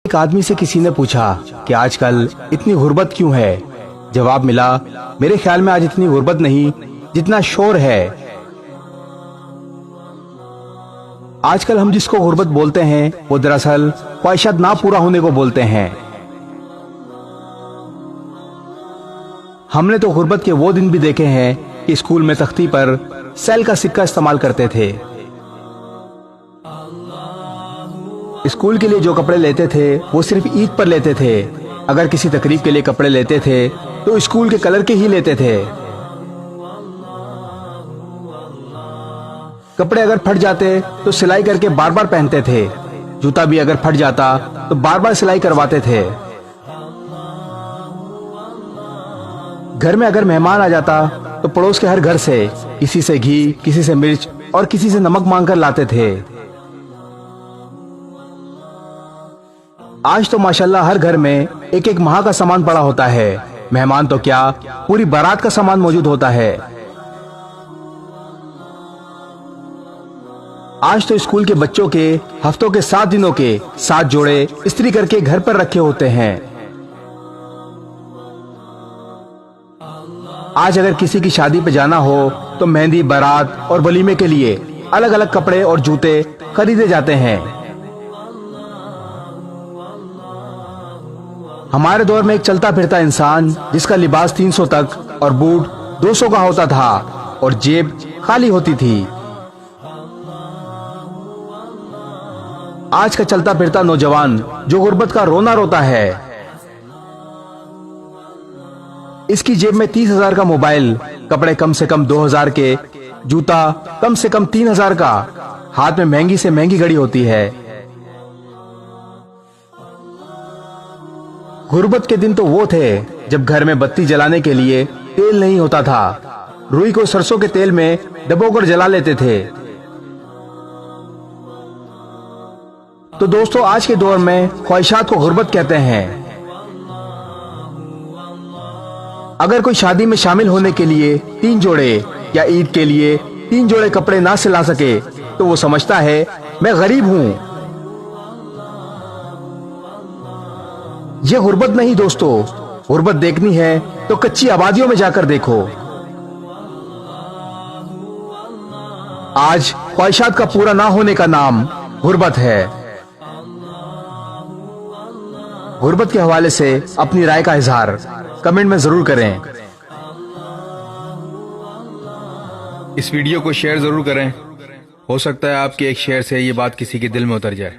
एक आदमी से किसी ने पूछा कि आजकल इतनी गुर्बत क्यों है। जवाब मिला, मेरे ख्याल में आज इतनी गुर्बत नहीं जितना शोर है। आजकल हम जिसको गुर्बत बोलते हैं वो दरअसल ख्वाहिशात ना पूरा होने को बोलते हैं। हमने तो गुर्बत के वो दिन भी देखे हैं कि स्कूल में तख्ती पर सेल का सिक्का इस्तेमाल करते थे। स्कूल के लिए जो कपड़े लेते थे वो सिर्फ ईद पर लेते थे। अगर किसी तकरीब के लिए कपड़े लेते थे तो स्कूल के कलर के ही लेते थे। कपड़े अगर फट जाते तो सिलाई करके बार बार पहनते थे। जूता भी अगर फट जाता तो बार बार सिलाई करवाते थे। घर में अगर मेहमान आ जाता तो पड़ोस के हर घर से किसी से घी, किसी से मिर्च और किसी से नमक मांग कर लाते थे। आज तो माशाल्लाह हर घर में एक एक माह का सामान पड़ा होता है। मेहमान तो क्या, पूरी बारात का सामान मौजूद होता है। आज तो स्कूल के बच्चों के हफ्तों के 7 दिनों के 7 जोड़े इस्त्री करके घर पर रखे होते हैं। आज अगर किसी की शादी पे जाना हो तो मेहंदी, बारात और वलीमे के लिए अलग अलग कपड़े और जूते खरीदे जाते हैं। हमारे दौर में एक चलता फिरता इंसान जिसका लिबास 300 तक और बूट 200 का होता था और जेब खाली होती थी। आज का चलता फिरता नौजवान जो गुर्बत का रोना रोता है। इसकी जेब में 30,000 का मोबाइल, कपड़े कम से कम 2,000 के, जूता कम से कम 3,000 का, हाथ में महंगी से महंगी घड़ी होती है। गुर्बत के दिन तो वो थे जब घर में बत्ती जलाने के लिए तेल नहीं होता था। रुई को सरसों के तेल में डुबोकर जला लेते थे। तो दोस्तों, आज के दौर में ख्वाहिशात को गुर्बत कहते हैं। अगर कोई शादी में शामिल होने के लिए 3 जोड़े या ईद के लिए 3 जोड़े कपड़े ना सिला सके तो वो समझता है मैं गरीब हूं। ये गुर्बत नहीं दोस्तों, गुर्बत देखनी है तो कच्ची आबादियों में जाकर देखो। आज ख्वाहिशात का पूरा ना होने का नाम गुर्बत है। गुर्बत के हवाले से अपनी राय का इजहार कमेंट में जरूर करें। इस वीडियो को शेयर जरूर करें। हो सकता है आपके एक शेयर से ये बात किसी के दिल में उतर जाए।